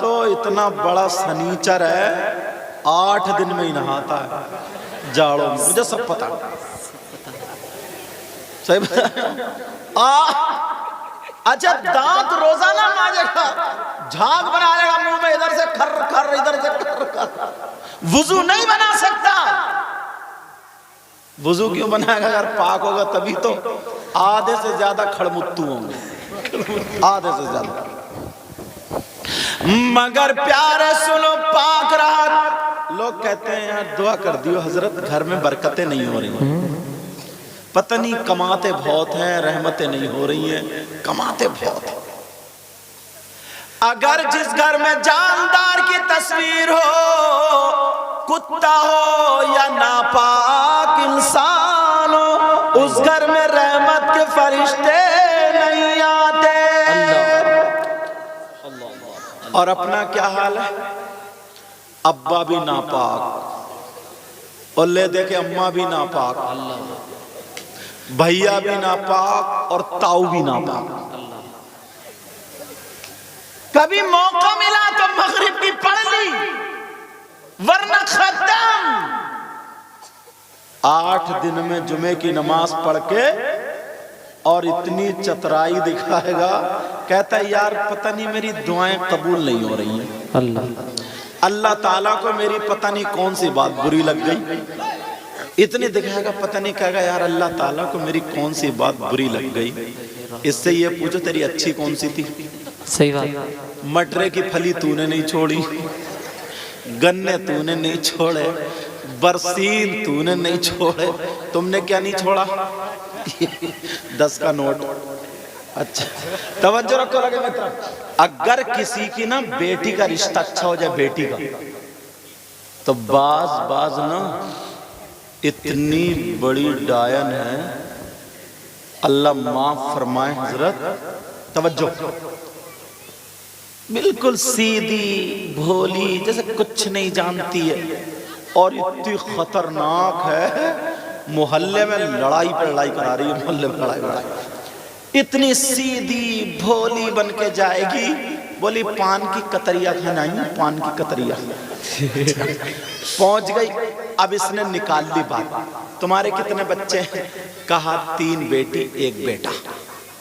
تو اتنا بڑا سنیچر ہے 8 دن میں ہی نہاتا ہے جاڑوں میں، مجھے سب پتا صحیح بتا۔ اچھا دانت روزانہ مانجے گا، جھاگ بنا لے گا منہ میں، ادھر سے کھر کھر ادھر سے کھر کھر، وضو نہیں بنا سکتا۔ وضو کیوں بنائے گا؟ اگر پاک ہوگا تبھی تو۔ آدھے سے زیادہ کھڑمتو ہوں گے، آدھے سے زیادہ۔ مگر پیارے سنو پاک رہا، لوگ کہتے ہیں یار دعا کر دیو حضرت گھر میں برکتیں نہیں ہو رہی ہیں، پتہ نہیں کماتے بہت ہیں رحمتیں نہیں ہو رہی ہیں، کماتے بہت ہیں۔ اگر جس گھر میں جاندار کی تصویر ہو، کتا ہو یا ناپاک انسان ہو، اس گھر میں رحمت کے فرشتے نہیں آتے۔ اور اپنا کیا حال ہے؟ ابا بھی ناپاک اور لے دے کے اماں بھی ناپاک، بھائیا بھی ناپاک اور تاؤ بھی ناپاک۔ کبھی موقع ملا تو مغرب کی پڑھ لی، ورنہ ختم۔ 8 دن میں جمعے کی نماز پڑھ کے اور اتنی چترائی دکھائے گا، کہتا ہے یار پتہ نہیں میری دعائیں قبول نہیں ہو رہی ہیں، اللہ تعالیٰ کو میری پتہ نہیں کون سی بات بری لگ گئی، اتنی دکھائے گا، پتہ نہیں کہے گا یار اللہ تعالیٰ کو میری کون سی بات بری لگ گئی۔ اس سے یہ پوچھو تیری اچھی کون سی تھی؟ صحیح بات۔ مٹرے کی پھلی تو نے نہیں چھوڑی، گنے تو نے نہیں چھوڑے، برسین تو نے نہیں چھوڑے، تم نے کیا نہیں چھوڑا؟ 10 کا نوٹ۔ اچھا توجہ رکھو لگے مطلب، اگر کسی کی نا بیٹی کا رشتہ اچھا ہو جائے بیٹی کا، تو باز نا اتنی بڑی ڈائن ہے، اللہ معاف فرمائے حضرت، توجہ، بالکل سیدھی بھولی جیسے کچھ نہیں جانتی ہے، اور اتنی خطرناک ہے، محلے میں لڑائی پر لڑائی کرا رہی ہے، محلے میں لڑائی پر اتنی سیدھی بھولی بن کے جائے گی، بولی پان کی کتریا کھنائی، پان کی کتریا پہنچ گئی۔ اب اس نے نکال لی بات، تمہارے کتنے بچے ہیں؟ کہا 3 بیٹی 1 بیٹا۔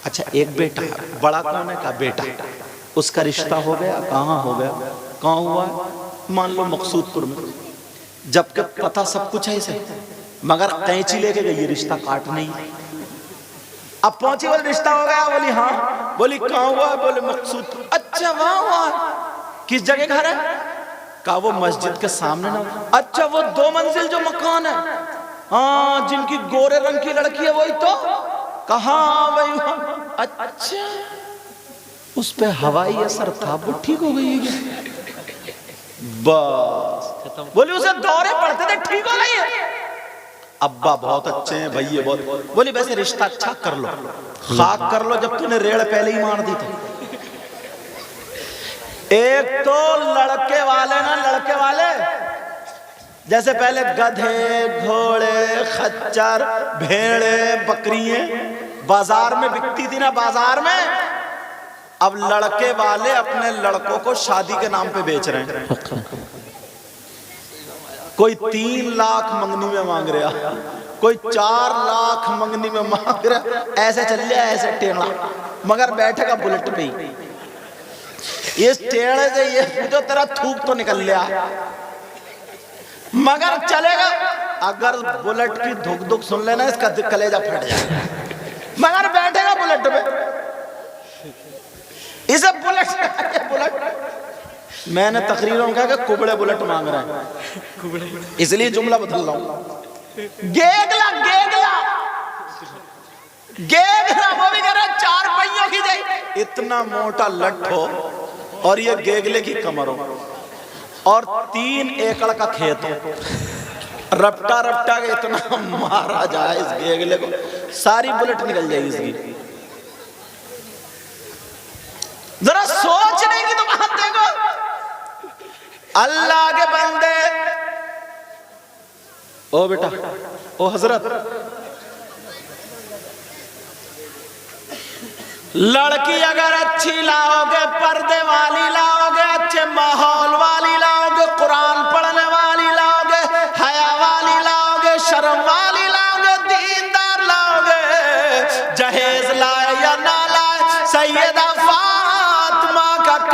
اچھا 1 بیٹا، بڑا کون ہے؟ کہا بیٹا۔ اس کا رشتہ ہو گیا؟ کہاں ہو گیا؟ کہاں ہوا ہے؟ مان لو مقصود پور میں، جبکہ پتہ سب کچھ ہے اسے، مگر قینچی لے کے گئی رشتہ کاٹ نہیں۔ اب پہنچی بولے رشتہ ہو گیا؟ بولی ہاں۔ بولی کہاں ہوا ہے؟ بولے مقصود پور۔ اچھا وہاں ہوا ہے، کس جگہ گھر ہے؟ کہا وہ مسجد کے سامنے نہ۔ اچھا وہ 2 منزل جو مکان ہے، ہاں جن کی گورے رنگ کی لڑکی ہے وہی تو؟ کہاں وہی ہوا۔ اچھا اس پہ ہوائی اثر تھا، وہ ٹھیک ہو گئی ہے؟ بس بولی اسے دورے پڑتے تھے، ٹھیک ہو گئی ہے؟ ابا بہت اچھے ہیں، بھائی بہت، بولی ویسے رشتہ اچھا کر لو، خاک کر لو جب تو نے ریڑ پہلے ہی مار دی تھی۔ ایک تو لڑکے والے نا، لڑکے والے جیسے پہلے گدھے گھوڑے خچر بھیڑے بکریاں بازار میں بکتی تھی نا، بازار میں، اب لڑکے والے اپنے لڑکوں کو شادی کے نام پہ بیچ رہے ہیں۔ کوئی 3 لاکھ منگنی میں مانگ رہا، کوئی 4 لاکھ منگنی میں مانگ رہا، ایسے چل لیا ایسے ٹیڑھا، مگر بیٹھے گا بلٹ پہ ہی۔ اس ٹیڑھے سے یہ پوچھو تیرا تھوک تو نکل لیا، مگر چلے گا۔ اگر بلٹ کی دھک دھک سن لینا اس کا کلیجہ پھٹ جائے، مگر بیٹھے گا بلٹ پہ، اسے بلٹ۔ میں نے تقریروں کہا کہ کبڑے بلٹ مانگ رہے ہیں، اس لیے جملہ بدل رہا ہوں۔ گیگلا گیگلا گیگلا، وہ بھی کہہ رہا ہے 4 پہیوں کی جائے، اتنا موٹا لٹ ہو اور یہ گیگلے کی کمر ہو اور 3 ایکڑ کا کھیت ہو، رپٹا رپٹا کے اتنا مارا جائے اس گیگلے کو، ساری بلٹ نکل جائے گی اس کی۔ ذرا سوچنے کی تو بات دیکھو، اللہ کے بندے۔ او بیٹا، او حضرت، لڑکی اگر اچھی لاؤ گے پردے والی لاؤ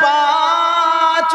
5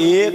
1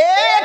1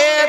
1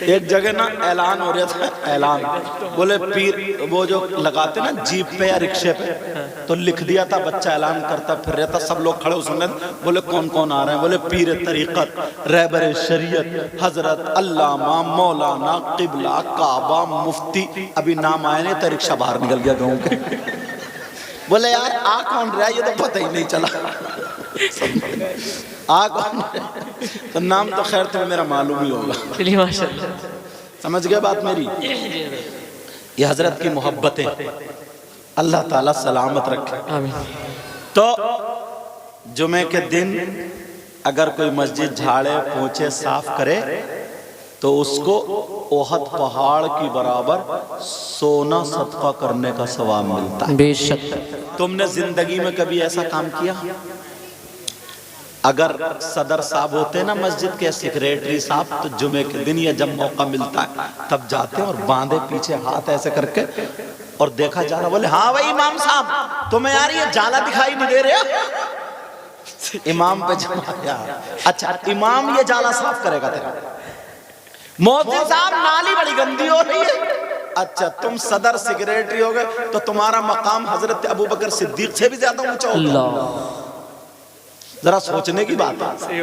ایک جگہ نا اعلان ہو رہا تھا، اعلان، بولے پیر وہ جو لگاتے نا جیپ پہ یا رکشے پہ، تو لکھ دیا تھا، بچہ اعلان کرتا پھر رہتا، سب لوگ کھڑے سننے، بولے کون کون آ رہے ہیں؟ بولے پیر طریقت، رہبر شریعت حضرت علامہ مولانا قبلہ کعبہ مفتی، ابھی نام آئے نہیں تو رکشہ باہر نکل گیا گاؤں کے۔ بولے یار آ کون رہا ہے؟ یہ تو پتہ ہی نہیں چلا آ کون رہا ہے؟ تو نام تو خیر تمہیں میرا معلوم ہی ہوگا، چلیے ماشاءاللہ، سمجھ گئے بات میری؟ یہ حضرت کی محبتیں اللہ تعالیٰ سلامت رکھے۔ آمین۔ تو جمعے کے دن اگر کوئی مسجد جھاڑے پونچھے صاف کرے تو اس کو احد پہاڑ کی برابر سونا صدقہ کرنے کا ثواب ملتا ہے۔ بے شک۔ تم نے زندگی میں کبھی ایسا کام کیا؟ اگر صدر صاحب ہوتے نا مسجد کے، سیکریٹری صاحب، تو جمعے کے دن یا جب موقع ملتا ہے تب جاتے ہیں اور باندھے پیچھے ہاتھ ایسے کر کے، اور دیکھا جا رہا، بولے ہاں بھائی امام صاحب تمہیں یار یہ جالا دکھائی نہیں دے رہے؟ امام پہ جمایا، اچھا امام یہ جالا صاف کرے گا تیرا؟ مؤذن صاحب نالی بڑی گندی ہو رہی ہے، اچھا تم صدر سیکریٹری ہو گئے تو تمہارا مقام حضرت ابوبکر صدیق سے بھی زیادہ اونچا ہوگا۔ اللہ، ذرا سوچنے کی بات ہے۔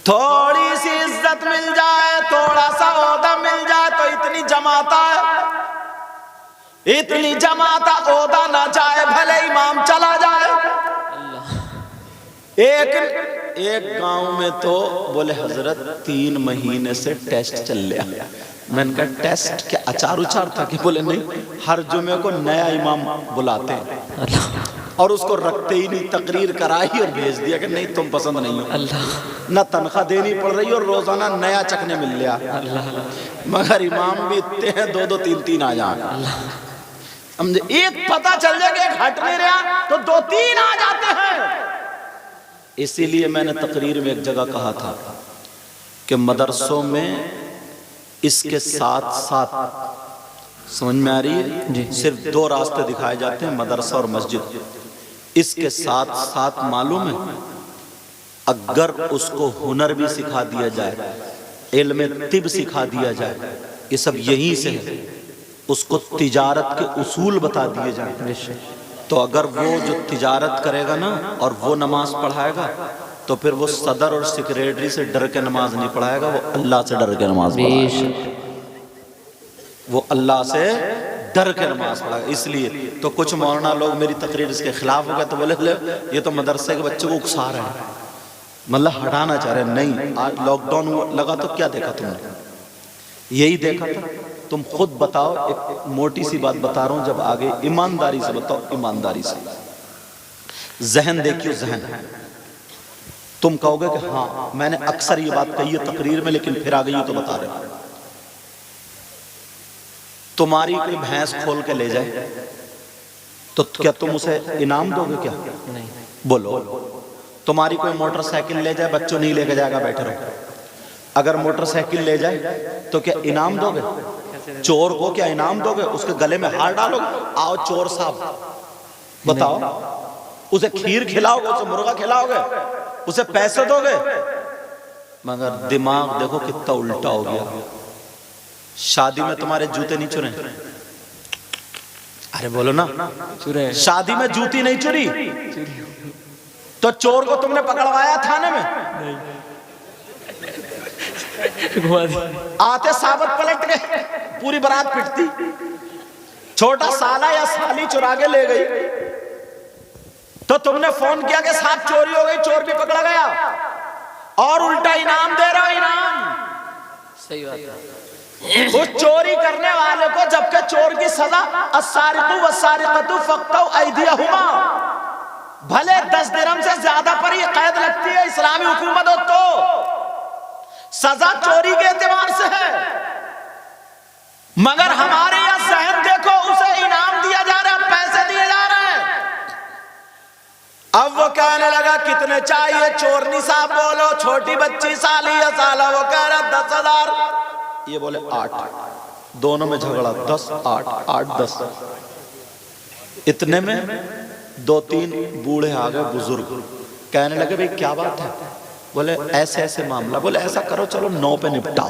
تھوڑی سی عزت مل جائے، تھوڑا سا عہدہ مل جائے تو اتنی جماعت ہے، اتنی جماعت عہدہ نہ جائے بھلے امام چلا جائے۔ ایک گاؤں میں تو بولے حضرت 3 مہینے سے ٹیسٹ چل لیا۔ میں نے کہا ٹیسٹ کیا اچار اچار تھا؟ کہ بولے نہیں، ہر جمعے کو نیا امام بلاتے ہیں اور اس کو رکھتے ہی نہیں، تقریر کرائی اور بھیج دیا کہ نہیں تم پسند نہیں ہو، نہ تنخواہ دینی پڑ رہی اور روزانہ نیا چکنے مل لیا، مگر امام بھی اتنے ہیں 2-2 3-3 آ جائیں۔ ایک پتہ چل جائے کہ ایک ہٹ نہیں رہا تو 2-3 آ جاتے ہیں۔ اسی لیے میں نے تقریر میں ایک جگہ کہا تھا کہ مدرسوں میں اس کے ساتھ ساتھ، سمجھ میں آ رہی ہے، صرف 2 راستے دکھائے جاتے ہیں، مدرسہ اور مسجد۔ اس کے ساتھ ساتھ معلوم ہے اگر اس کو ہنر بھی سکھا دیا جائے، علم طب سکھا دیا جائے، یہ سب یہیں سے ہے، اس کو تجارت کے اصول بتا دیے جائیں، تو اگر وہ جو تجارت کرے گا نا اور وہ نماز پڑھائے گا تو پھر وہ صدر اور سیکریٹری سے ڈر کے نماز نہیں پڑھائے گا، وہ اللہ سے ڈر کے نماز پڑھائے گا، وہ اللہ سے ڈر کے نماز پڑھائے گا۔ اس لیے تو کچھ مولانا لوگ میری تقریر اس کے خلاف ہو گئے تو بولے یہ تو مدرسے کے بچوں کو اکسا رہے ہیں، مطلب ہٹانا چاہ رہے ہیں۔ نہیں، آج لاک ڈاؤن لگا تو کیا دیکھا تم نے؟ یہی دیکھا تھا۔ تم خود بتاؤ، ایک موٹی سی بات بتا رہا ہوں، جب آگے ایمانداری سے بتاؤ، ایمانداری سے ذہن دیکھیو، ذہن تم کہو گے کہ ہاں میں نے اکثر یہ بات کہی ہے تقریر میں لیکن پھر آگے یہ تو بتا رہے ہیں۔ تمہاری کوئی بھینس کھول کے لے جائے تو کیا تم اسے انعام دو گے؟ کیا نہیں، بولو۔ تمہاری کوئی موٹر سائیکل لے جائے، بچوں نہیں لے کے جائے گا، بیٹھے رہو۔ اگر موٹر سائیکل لے جائے تو کیا انعام دو گے؟ چور کو کیا انعام دو گے؟ اس کے گلے میں ہار ڈالو گے؟ آؤ چور صاحب بتاؤ، اسے کھیر کھلاؤ گے، اسے مرغا کھلاؤ گے، اسے پیسے دو گے؟ مگر دماغ دیکھو کتنا الٹا ہو گیا۔ شادی میں تمہارے جوتے نہیں چرے؟ ارے بولو نا، شادی میں جوتی نہیں چری تو چور کو تم نے پکڑوایا تھانے میں؟ آتے ثابت پلٹ گئے، پوری برات پٹتی، چھوٹا سالہ یا سالی چرا کے لے گئی تو تم نے فون کیا کہ صاحب چوری ہو گئی، چور بھی پکڑا گیا، اور الٹا انعام دے رہا، انعام۔ صحیح بات ہے۔ اس چوری کرنے والے کو جبکہ چور کی سزا السارق والسارقۃ فاقطعوا ایدیہما، بھلے 10 درہم سے زیادہ پر یہ قید لگتی ہے، اسلامی حکومت ہو تو سزا چوری کے اعتبار سے ہے، مگر ہمارے یہاں ذہن دیکھو، اسے انعام دیا جا رہا ہے، پیسے دیے جا رہے ہیں۔ اب وہ کہنے لگا کتنے چاہیے؟ چورنی صاحب بولو، چھوٹی بچی سالی یا سالہ، وہ کہہ رہا 10,000، یہ بولے 8، دونوں میں جھگڑا، 10 8 8 10۔ اتنے میں 2-3 بوڑھے آگئے بزرگ، کہنے لگے بھئی کیا بات ہے؟ بولے ایسے ایسے معاملہ، بولے ایسا کرو چلو 9 پہ نپٹاؤ۔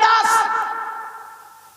10।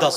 10।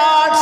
8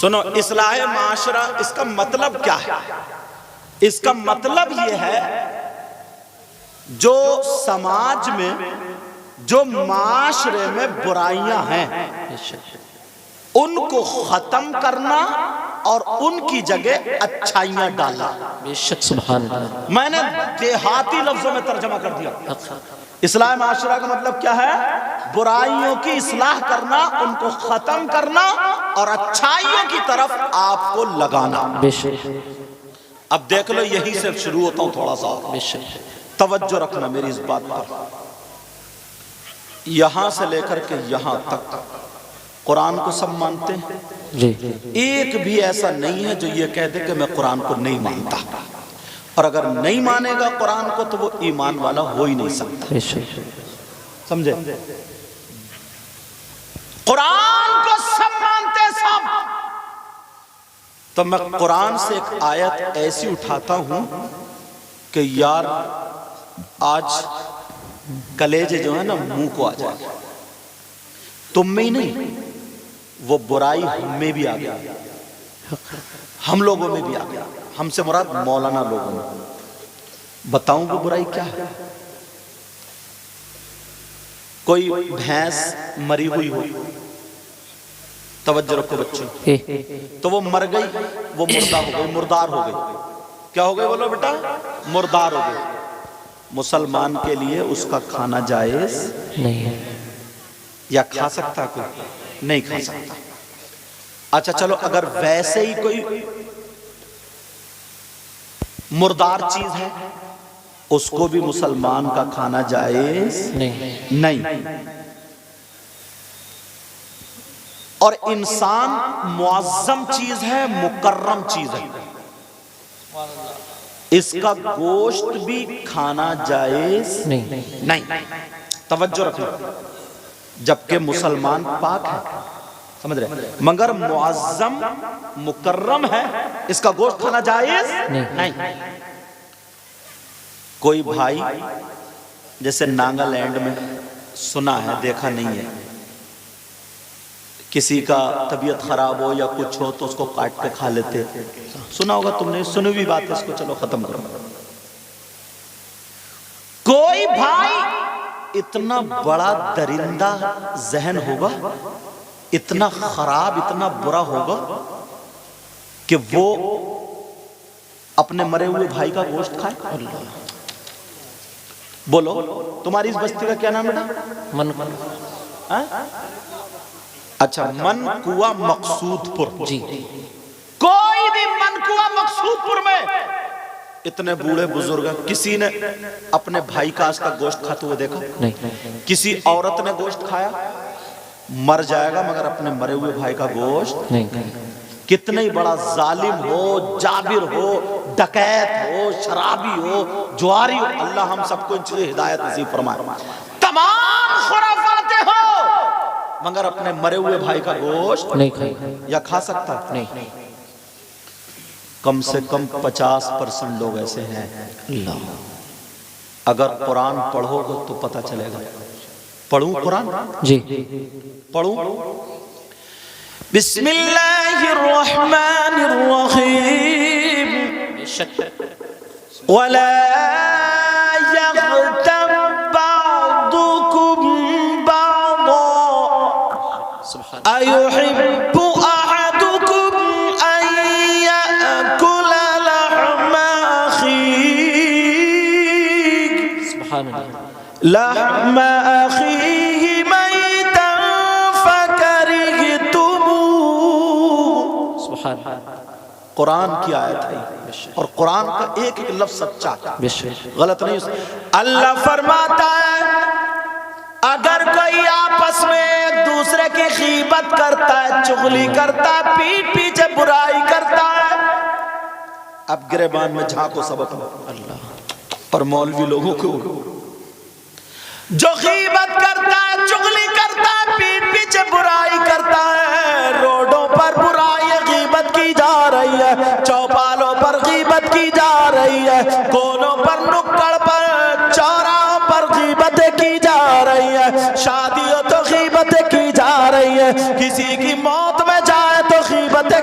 سنو، اصلاح معاشرہ اس کا مطلب کیا ہے؟ اس کا مطلب یہ ہے جو سماج میں، جو معاشرے میں برائیاں ہیں ان کو ختم کرنا اور ان کی جگہ اچھائیاں ڈالنا۔ بے شک سبحان اللہ۔ میں نے دیہاتی لفظوں میں ترجمہ کر دیا۔ اصلاح معاشرہ کا مطلب کیا ہے؟ برائیوں کی اصلاح کرنا، ان کو ختم کرنا اور اچھائیوں کی طرف آپ کو لگانا۔ بے شک اب دیکھ لو، یہی سے شروع ہوتا ہوں تھوڑا سا، بے شک توجہ رکھنا میری اس بات پر۔ یہاں سے لے کر کے یہاں تک قرآن کو سب مانتے ہیں، جی ایک بھی ایسا نہیں ہے جو یہ کہہ دے کہ میں قرآن کو نہیں مانتا، اور اگر نہیں مانے گا قرآن کو تو وہ ایمان والا ہو ہی نہیں سکتا۔ بے شک سمجھے؟ قرآن کو سب مانتے، سب۔ تو میں قرآن سے ایک آیت ایسی اٹھاتا ہوں کہ یار آج کلیجے جو ہے نا منہ کو آ جائے۔ تم میں ہی نہیں، وہ برائی ہم میں بھی آ گیا، ہم لوگوں میں بھی آ گیا۔ ہم سے مراد مولانا لوگوں میں۔ بتاؤں وہ برائی کیا ہے؟ کوئی بھینس مری ہوئی ہو، توجہ رکھو بچوں، تو وہ مر گئی، وہ مردہ ہو گئی، مردار ہو گئی۔ کیا ہو گئی بولو بیٹا؟ مردار ہو گئی۔ مسلمان کے لیے اس کا کھانا جائز نہیں ہے، یا کھا سکتا کوئی؟ نہیں کھا سکتا۔ اچھا چلو، اگر ویسے ہی کوئی مردار چیز ہے اس کو بھی مسلمان کا کھانا جائز نہیں۔ اور انسان معظم چیز ہے، مکرم چیز ہے، اس کا گوشت بھی کھانا جائز نہیں۔ توجہ رکھنا، جبکہ مسلمان پاک ہے، سمجھ رہے، مگر معظم مکرم ہے، اس کا گوشت کھانا جائز نہیں۔ کوئی بھائی جیسے ناگالینڈ میں سنا ہے، دیکھا نہیں ہے، کسی کا طبیعت خراب ہو یا کچھ ہو تو اس کو کاٹ کے کھا لیتے، سنا ہوگا تم نے، سنی ہوئی بات ہے، اس کو چلو ختم کرو۔ کوئی بھائی اتنا بڑا درندہ ذہن ہوگا، اتنا خراب، اتنا برا ہوگا کہ وہ اپنے مرے ہوئے بھائی کا گوشت کھائے؟ بولو، تمہاری اس بستی کا کیا نام ہے؟ اچھا، منکوا مقصود پور۔ جی کوئی بھی منکوا مقصود پور میں اتنے بوڑھے بزرگ ہیں، کسی نے اپنے بھائی کا اس کا گوشت کھاتے ہوئے دیکھا؟ نہیں۔ کسی عورت نے گوشت کھایا؟ مر جائے گا مگر اپنے مرے ہوئے بھائی کا گوشت نہیں۔ کتنا ہی بڑا ظالم ہو، جابر ہو، ڈکیت ہو، شرابی ہو، جواری ہو، اللہ ہم سب کو ان چیزیں ہدایت نصیب فرمائے، تمام خرافات ہو، مگر اپنے مرے ہوئے بھائی کا گوشت نہیں کھائے یا کھا سکتا؟ نہیں۔ کم سے کم 50% لوگ ایسے ہیں۔ اللہ، اگر قرآن پڑھو گے تو پتہ چلے گا۔ پڑھوں قرآن؟ جی پڑھوں؟ بسم اللہ الرحمن الرحیم۔ وَلَا يَغْتَبْ بَعْضُكُمْ بَعْضًا أَيُحِبُّ أَحَدُكُمْ أَن يَأْكُلَ لَحْمَ أَخِيهِ مَيْتًا فَكَرِهْتُمُوهُ۔ سبحان اللہ، قرآن کی آیت ہے اور قرآن کا ایک ایک لفظ سچا ہے، غلط نہیں۔ اللہ فرماتا ہے اگر کوئی آپس میں ایک دوسرے کی غیبت کرتا ہے، چغلی کرتا ہے، پیٹ پیچھے برائی کرتا ہے، اب گریبان میں جھانکو سبق اللہ اور مولوی لوگوں کو، جو غیبت کرتا ہے، چغلی کرتا ہے، پیٹ پیچھے برائی کرتا ہے، روڈوں پر برائی غیبت کی جا رہی ہے، چوپالوں پر غیبت کی جا رہی ہے، کونوں پر، نکڑ پر، چوراہوں پر غیبتیں کی جا رہی ہے، شادیوں تو غیبتیں کی جا رہی ہے، کسی کی موت میں جائے تو غیبتیں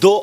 2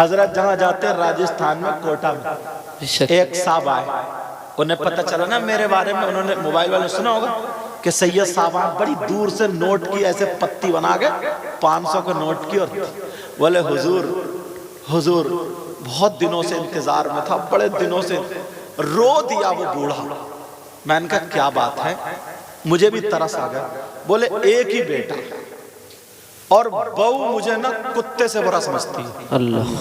حضرت جہاں جاتے ہیں راجستھان میں کوٹا میں بے شک ایک صاحب آئے, انہیں پتہ چلا نا میرے بارے میں, انہوں نے موبائل والے سنا ہوگا کہ سید صاحب آئے, بڑی دور سے نوٹ کی ایسے پتی بنا کے 500 کے نوٹ کی, اور بولے حضور بہت دنوں سے انتظار میں تھا, بڑے دنوں سے, رو دیا وہ بوڑھا. میں نے کہا کیا بات ہے؟ مجھے بھی ترس آ گیا. بولے ایک ہی بیٹا اور بہو مجھے نا کتے سے برا سمجھتی ہے. اللہ.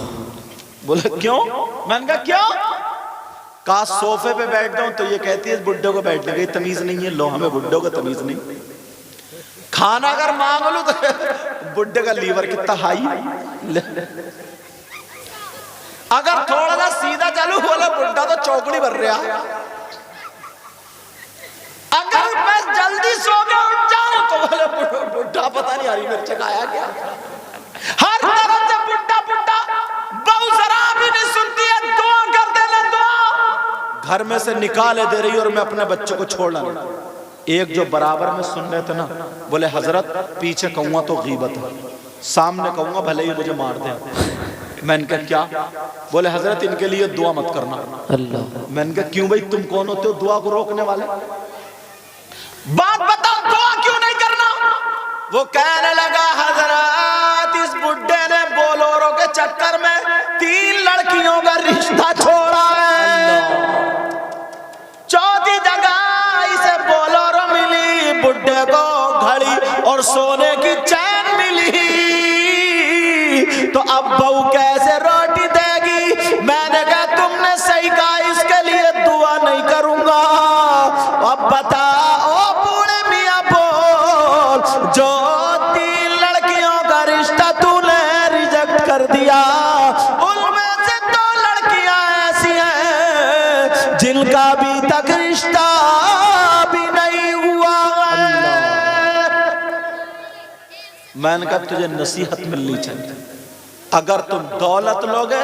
بولے کیوں؟ میں نے کہا کیوں؟ کہا صوفے پہ بیٹھ جاؤں تو یہ کہتی ہے اس بڈھے کو بیٹھنے کی تمیز نہیں ہے. لو ہمیں بڈھوں کو تمیز نہیں. کھانا اگر مانگ لوں تو بڈھے کا لیور کتنا ہائی, اگر تھوڑا سا سیدھا چلو بولے بڈھا تو چوکڑی بھر رہا. اگر میں جلدی سو کے اٹھ جاؤں تو بولے بڈھا پتہ نہیں ہری مرچ کھایا کیا. ہر طرف سے بڈھا بڈھا, بہو ذرا بھی نہیں سنتی ہے, دعا کر دینا دعا. گھر میں سے نکالے دے رہی اور میں اپنے بچوں کو چھوڑنا نہیں. ایک جو برابر میں سن رہے تھے نا, بولے حضرت پیچھے کہوں گا تو غیبت ہے, سامنے کہوں گا بھلے ہی مجھے مار دیں. میں نے کہا کیا؟ بولے حضرت ان کے لیے دعا مت کرنا. اللہ. میں نے کہا کیوں بھائی تم کون ہوتے ہو دعا کو روکنے والے؟ بات بتاؤ دعا کیوں نہیں کرنا؟ وہ کہنے لگا حضرت اس بڈھے نے بولورو کے چکر میں 3 لڑکیوں کا رشتہ چھوڑا ہے. چوتھی جگہ اسے بولورو ملی, بڈھے کو گھڑی اور سونے کی چین ملی, تو اب بہو کیسے روٹی دے گی؟ میں نے کہا تم نے صحیح کہا, اس کے لیے دعا نہیں کروں گا. اب بتا او بوڑھے میاں بول, جو 3 لڑکیوں کا رشتہ تو نے ریجیکٹ کر دیا, ان میں سے 2 لڑکیاں ایسی ہیں جن کا بھی تک رشتہ بھی نہیں ہوا ہے. میں نے کہا تجھے نصیحت ملنی چاہیے, اگر تم دولت لوگے,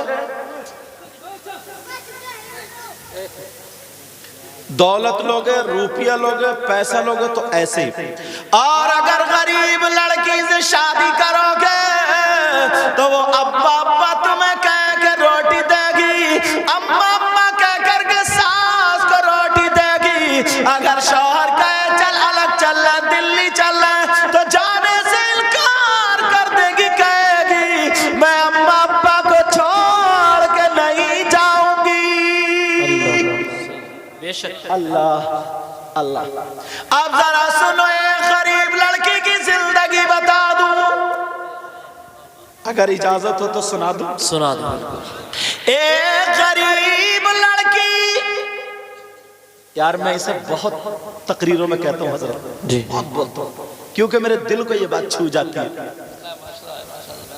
دولت لوگے, روپیہ لوگے, پیسہ لوگے تو ایسے ہی, اور اگر غریب لڑکی سے شادی کرو گے تو وہ ابا ابا تمہیں کہہ کے روٹی دے گی, اما اما کہہ کر کے ساس کو روٹی دے گی. اگر شوہر کہے چل الگ چل رہا, دلی چل رہا, تو جانے سے انکار کر دے گی, کہے گی میں اما ابا کو چھوڑ کے نہیں جاؤں گی. بے شک. اللہ اللہ. اب ذرا سنو, ایک غریب لڑکی کی زندگی بتا دوں, اگر اجازت ہو تو سنا دوں. سنا دو. ایک غریب لڑکی, یار میں اسے بہت تقریروں میں کہتا ہوں حضرت, جی بہت بولتا ہوں, کیونکہ میرے دل کو یہ بات چھو جاتی ہے.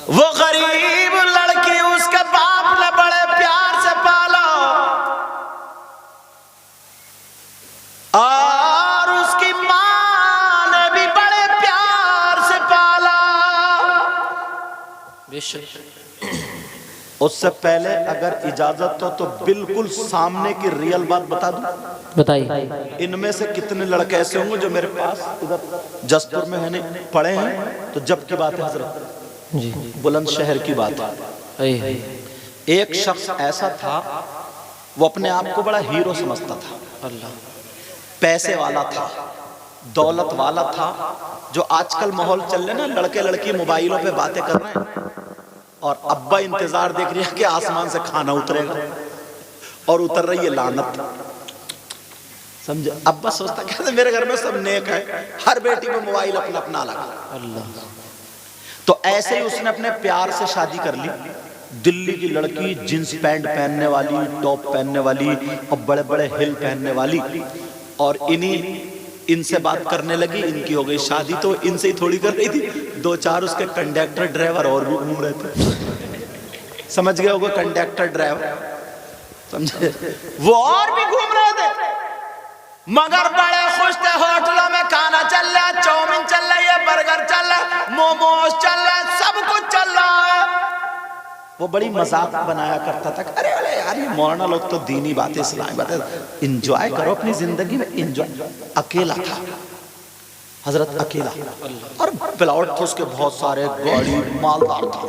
وہ غریب لڑکی, اس کے باپ نے بڑے پیار سے پالا, اور اس کی ماں نے بھی بڑے پیار سے پالا. بے شک. اس سے پہلے اگر اجازت ہو تو بالکل سامنے کی ریئل بات بتا دوں. بتائیے. ان میں سے کتنے لڑکے ایسے ہوں گے جو میرے پاس ادھر جسپور میں پڑھے ہیں, تو جب کی بات ہے حضرت, جی بلند شہر کی بات ہے. ایک شخص ایسا تھا, وہ اپنے آپ کو بڑا ہیرو سمجھتا تھا. اللہ. پیسے والا تھا, دولت والا تھا. جو آج کل ماحول چل رہے نا, لڑکے لڑکی موبائلوں پہ باتیں کر رہے ہیں, اور ابا انتظار دیکھ رہی ہے کہ آسمان سے کھانا اترے گا, اور اتر رہی ہے لعنت. سمجھے؟ ابا سوچتا کہتے میرے گھر میں سب نیک ہے, ہر بیٹی پہ موبائل اپنا اپنا لگا. اللہ. تو ایسے ہی اس نے اپنے پیار سے شادی کر لی. دلی کی لڑکی, جنس پینٹ پہننے والی, ٹاپ پہننے والی, اور بڑے بڑے ہل پہننے والی, اور ان سے بات کرنے لگی. ان کی ہو گئی شادی, تو ان سے ہی تھوڑی کر رہی تھی, 2-4 اس کے کنڈکٹر ڈرائیور اور بھی گھوم رہے تھے. سمجھ گئے ہوگا کنڈکٹر ڈرائیور, سمجھے, وہ اور بھی گھوم رہے تھے, مگر بڑے خوش تھے. ہوٹلوں میں کھانا چل رہا ہے, چاؤمین چل رہی ہے, برگر چل رہا ہے, موموز چل رہا ہے, سب کچھ چل رہا ہے. وہ بڑی مذاق بنایا کرتا تھا, ارے یار یہ مولانا لوگ تو دینی باتیں, اسلامی باتیں, انجوائے کرو اپنی زندگی میں, انجوائے. اکیلا تھا حضرت, اکیلا, اور پلاٹ تھا اس کے بہت سارے, گاڑی مالدار تھا.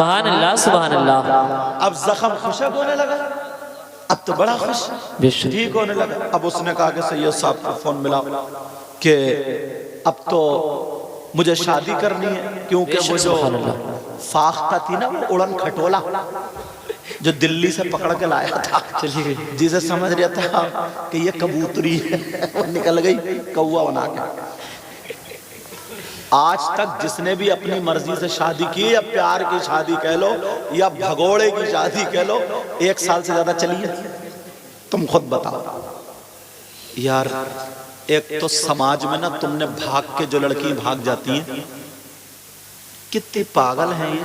سبحان اللہ سبحان اللہ. اب زخم خشک ہونے لگا، اب تو بڑا خوش بے شک. ٹھیک ہونے لگا. اب اس نے کہا کہ سید صاحب کو فون ملا کہ اب تو مجھے شادی کرنی ہے، کیونکہ وہ جو فاختہ تھی نا، وہ اڑن کھٹولا جو دلی سے پکڑ کے لایا تھا، جسے سمجھ رہا تھا کہ یہ کبوتری ہے، وہ نکل گئی کوا بنا کے. آج تک جس نے بھی اپنی مرضی سے شادی کی، یا پیار کی شادی کہہ لو یا بھگوڑے کی شادی کہہ لو، 1 سال سے زیادہ چلی ہے. تم خود بتاؤ یار. ایک تو سماج میں نا تم نے بھاگ کے جو لڑکی بھاگ جاتی ہیں، کتنے پاگل ہیں یہ،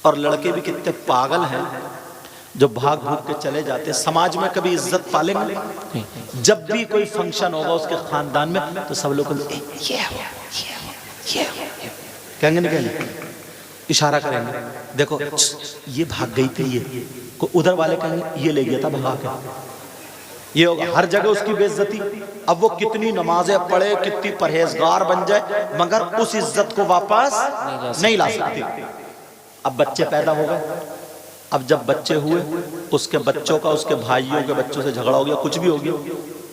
اور لڑکے بھی کتنے پاگل ہیں جو بھاگ بھاگ کے چلے جاتے ہیں. سماج میں کبھی عزت پالیں گے؟ جب بھی کوئی فنکشن ہوگا اس کے خاندان میں تو سب لوگ کہیں گے نہیں، کہیں گے اشارہ کریں گے، دیکھو یہ بھاگ گئی تھی، یہ ادھر والے کہیں گے یہ لے گیا تھا بھگا کے. یہ ہوگا ہر جگہ اس کی بے عزتی. اب وہ کتنی نمازیں پڑھے، کتنی پرہیزگار بن جائے، مگر اس عزت کو واپس نہیں لا سکتی. اب بچے پیدا ہو گئے. اب جب بچے ہوئے، اس کے بچوں کا اس کے بھائیوں کے بچوں سے جھگڑا ہو گیا، کچھ بھی ہو گیا،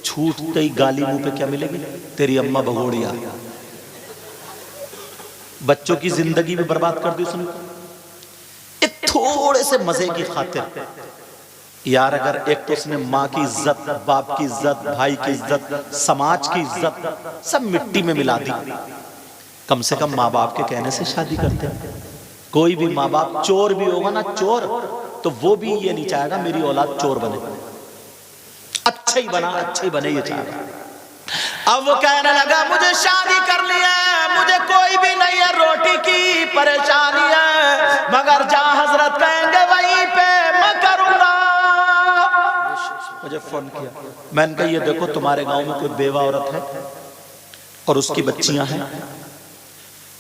چھوٹتے ہی گالی منہ پہ کیا ملے گی؟ تیری اماں بھگوڑیا. بچوں کی زندگی بھی برباد کر دی اس نے. ایک تھوڑے سے مزے کی خاطر یار، اگر ایک تو اس نے ماں کی عزت، باپ کی عزت، بھائی کی عزت، سماج کی عزت سب مٹی میں ملا دی. کم سے کم ماں باپ کے کہنے سے شادی کرتے ہیں. کوئی بھی ماں باپ چور بھی ہوگا نا، چور، تو وہ بھی یہ نہیں چاہے گا میری اولاد چور بنے. اچھا ہی بنے یہ چاہے گا. اب وہ کہنے لگا مجھے شادی کرنی ہے، مجھے کوئی بھی نہیں ہے، روٹی کی پریشانی ہے، مگر جہاں حضرت کہیں گے وہیں پہ میں کروں گا. مجھے فون کیا، میں نے کہا یہ دیکھو تمہارے گاؤں میں کوئی بیوہ عورت ہے اور اس کی بچیاں ہیں.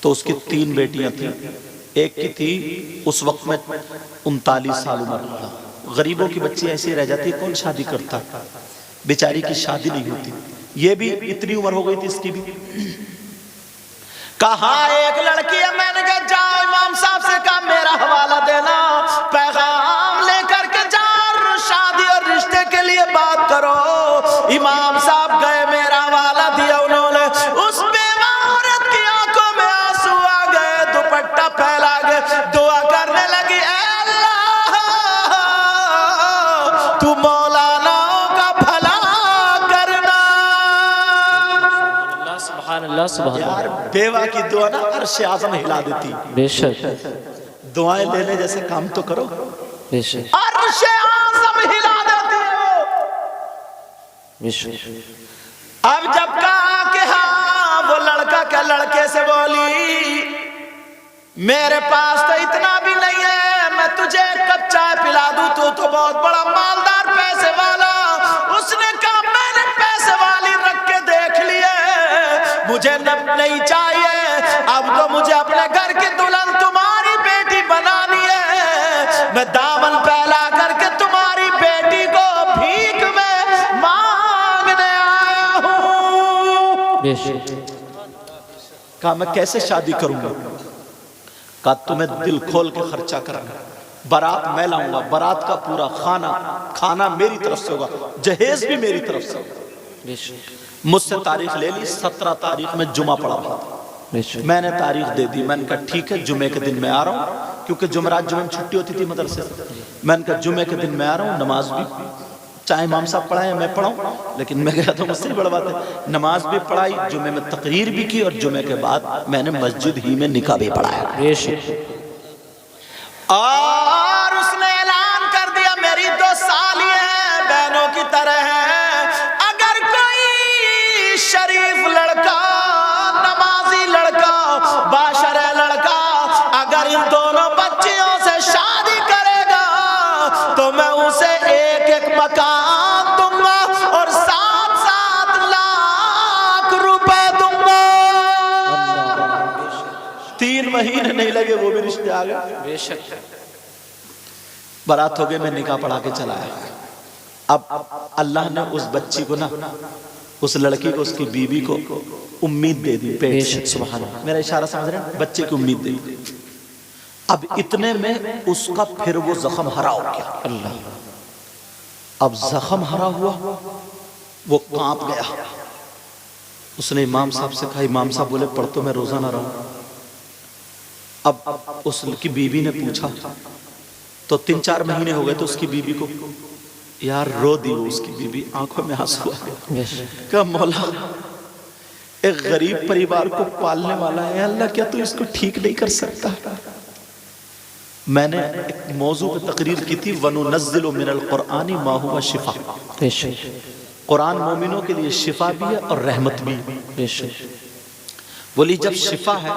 تو اس کی 3 بیٹیاں تھیں. ایک کی تھی اس وقت میں 39 سال عمر. غریبوں کی بچی ایسی رہ جاتی، کون شادی کرتا؟ بیچاری کی شادی نہیں ہوتی. یہ بھی اتنی عمر ہو گئی تھی اس کی بھی. کہا ایک لڑکی ہے، میں نے کہا جاؤ امام صاحب سے کہا میرا حوالہ دینا، پیغام لے کر کے جاؤ، شادی اور رشتے کے لیے بات کرو. امام صاحب گئے، میرا حوالہ دیا انہوں نے. اس بیوہ عورت کی آنکھوں میں آنسو آ گئے، دوپٹہ پھیلا گئے، دعا کرنے لگی اے اللہ تو مولانا کا بھلا کرنا. سبحان اللہ سبحان یار اللہ. بیوہ کی دعا نا عرش اعظم ہلا دیتی. بے شک دعائیں لینے جیسے کام تو کرو، بے شک عرش اعظم ہلا دیتی ہو. بے شک. اب جب کہا کہ ہاں، وہ لڑکا کیا لڑکے سے بولی میرے پاس تو اتنا بھی نہیں ہے، میں تجھے ایک کپ چائے پلا دوں، تو بہت بڑا مالدار پیسے والا. اس نے کہا میں نے پیسے والی رکھ کے دیکھ لیے، مجھے نہیں چاہیے. اب تو مجھے اپنے گھر کی دلہن تمہاری بیٹی بنانی ہے. میں دامن پھیلا کر کے تمہاری بیٹی کو بھیک میں مانگنے آیا ہوں. بے شک. کہا میں کیسے شادی کروں گا؟ کہا تمہیں دل کھول کے خرچہ کرنا، بارات میں لاؤں گا، بارات کا پورا کھانا میری طرف سے ہوگا، جہیز بھی میری طرف سے ہوگا. بے شک. مجھ سے تاریخ لے لی. 17 تاریخ میں جمعہ پڑا ہوا تھا. بے شک. میں نے تاریخ دے دی. میں نے کہا ٹھیک ہے جمعے کے دن میں آ رہا ہوں، کیونکہ جمعرات جمعہ میں چھٹی ہوتی تھی مدرسے سے. میں نے کہا جمعے کے دن میں آ رہا ہوں، نماز بھی چاہے امام صاحب پڑھائیں میں پڑھاؤں، لیکن میں گیا تو مجھ سے بڑا بات ہے. نماز بھی پڑھائی، جمعے میں تقریر بھی کی، اور جمعے کے بعد میں نے مسجد ہی میں نکاح بھی پڑھایا. بے شک. اور اس نے اعلان کر دیا میری 2 سالی ہیں، بہنوں کی طرح ہیں. اگر کوئی شریف لڑکا، نمازی لڑکا، باشرع لڑکا اگر ان دونوں بچیوں سے شادی کرے گا تو میں اسے 1 مکان دوں گا اور 7 لاکھ روپے دوں گا. 3 مہینے نہیں لگے وہ بھی رشتے آ گئے. بے شک. بارات ہو گئے، میں نکاح پڑھا کے چلا آیا. اب اللہ نے اس بچی کو نا، اس لڑکی کو، اس کی بیوی کو امید دے دی پیٹ سے. سبحان اللہ. میرا اشارہ سمجھ رہے ہیں؟ بچے کی امید دے دی. اب اتنے میں اس کا پھر وہ زخم ہرا ہو گیا. اللہ. اب زخم ہرا ہوا, وہ کانپ گیا. اس نے امام صاحب سے کہا, امام صاحب بولے پڑھ تو میں روزہ نہ رہا. اب اس کی بیوی نے پوچھا, تو 3-4 مہینے ہو گئے تو اس کی بیوی کو یار رو دی. وہ اس کی بیوی آنکھوں میں آنسو آ گئے. کہا مولا ایک غریب پریوار کو پالنے والا ہے اللہ, کیا تو اس کو ٹھیک نہیں کر سکتا؟ میں نے ایک موضوع پہ تقریر کی تھی, وَنُنَزِّلُ مِنَ الْقُرْآنِ مَا هُوَ شِفَاء. قرآن مومنوں کے لیے شفا بھی ہے اور رحمت بھی. بولی جب شفا ہے